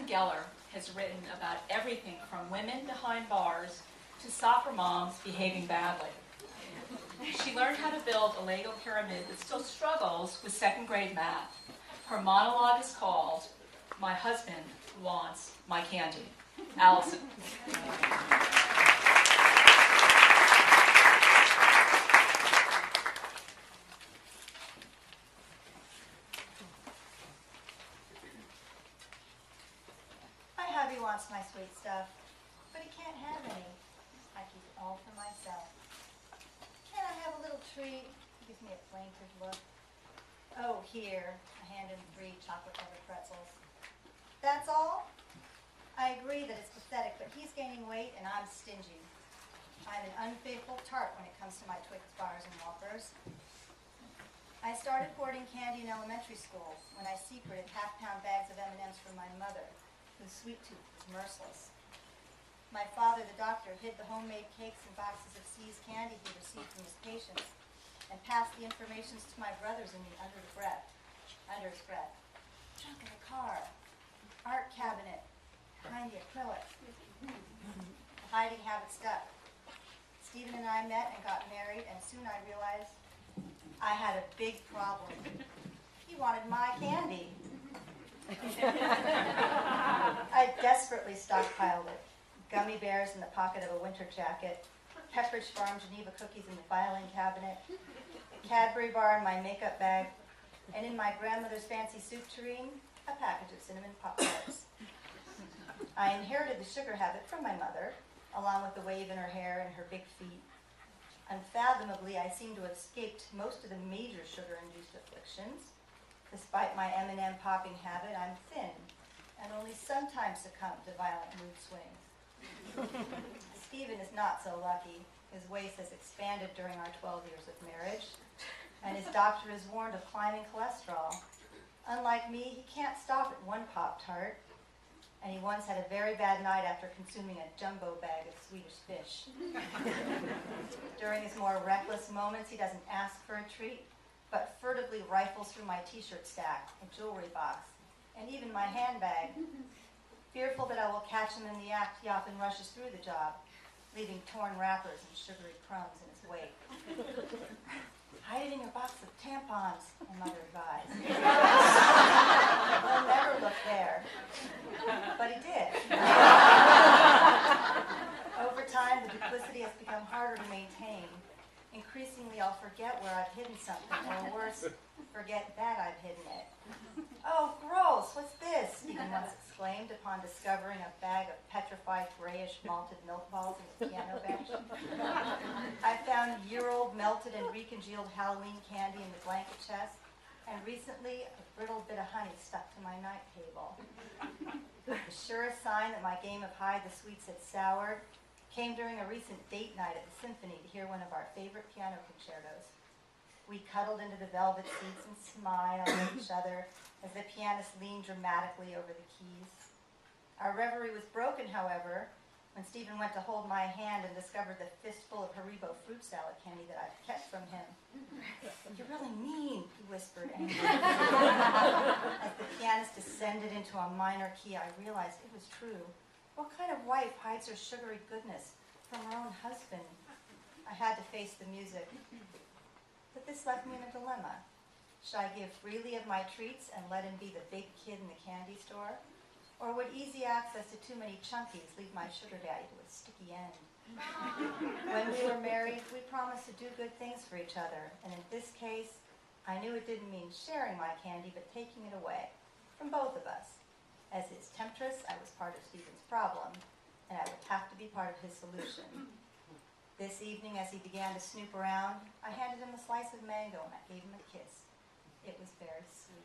Geller has written about everything from women behind bars to soccer moms behaving badly. She learned how to build a Lego pyramid that still struggles with second-grade math. Her monologue is called, "My Husband Wants My Candy." Alyson. My hubby wants my sweet stuff, but he can't have any. I keep it all for myself. Can I have a little treat? He gives me a plaintive look. Oh, here, I hand him 3 chocolate-covered pretzels. That's all? I agree that it's pathetic, but he's gaining weight and I'm stingy. I'm an unfaithful tart when it comes to my Twix bars and Whoppers. I started hoarding candy in elementary school when I secreted half-pound bags of M&Ms from my mother, whose sweet tooth was merciless. My father, the doctor, hid the homemade cakes and boxes of C's candy he received from his patients and passed the informations to my brothers and me under his breath. Trunk in the car, art cabinet, behind the acrylic. The hiding habit stuck. Stephen and I met and got married, and soon I realized I had a big problem. He wanted my candy. I desperately stockpiled it. Gummy bears in the pocket of a winter jacket, Pepperidge Farm Geneva cookies in the filing cabinet, Cadbury bar in my makeup bag, and in my grandmother's fancy soup tureen, a package of cinnamon Pop-Tarts. I inherited the sugar habit from my mother, along with the wave in her hair and her big feet. Unfathomably, I seem to have escaped most of the major sugar-induced afflictions. Despite my M&M popping habit, I'm thin and only sometimes succumb to violent mood swings. Stephen is not so lucky. His waist has expanded during our 12 years of marriage, and his doctor has warned of climbing cholesterol. Unlike me, he can't stop at one Pop-Tart, and he once had a very bad night after consuming a jumbo bag of Swedish fish. During his more reckless moments, he doesn't ask for a treat, but furtively rifles through my t-shirt stack, a jewelry box, and even my handbag. Fearful that I will catch him in the act, he often rushes through the job, leaving torn wrappers and sugary crumbs in his wake. Hide it in your box of tampons, my mother advised. He'll never look there. But he did. Over time, the duplicity has become harder to maintain. Increasingly, I'll forget where I've hidden something, or worse, forget that I've hidden it. "Oh, gross, what's this?" Stephen once exclaimed upon discovering a bag of petrified grayish malted milk balls in the piano bench. I found year-old melted and recongealed Halloween candy in the blanket chest, and recently a brittle bit of honey stuck to my night table. The surest sign that my game of hide the sweets had soured came during a recent date night at the Symphony to hear one of our favorite piano concertos. We cuddled into the velvet seats and smiled at each other as the pianist leaned dramatically over the keys. Our reverie was broken, however, when Stephen went to hold my hand and discovered the fistful of Haribo fruit salad candy that I'd kept from him. "You're really mean," he whispered angrily. As the pianist descended into a minor key, I realized it was true. What kind of wife hides her sugary goodness from her own husband? I had to face the music. But this left me in a dilemma. Should I give freely of my treats and let him be the big kid in the candy store? Or would easy access to too many chunkies leave my sugar daddy to a sticky end? When we were married, we promised to do good things for each other, and in this case, I knew it didn't mean sharing my candy, but taking it away from both of us. As his temptress, I was part of Stephen's problem, and I would have to be part of his solution. This evening, as he began to snoop around, I handed him a slice of mango and I gave him a kiss. It was very sweet.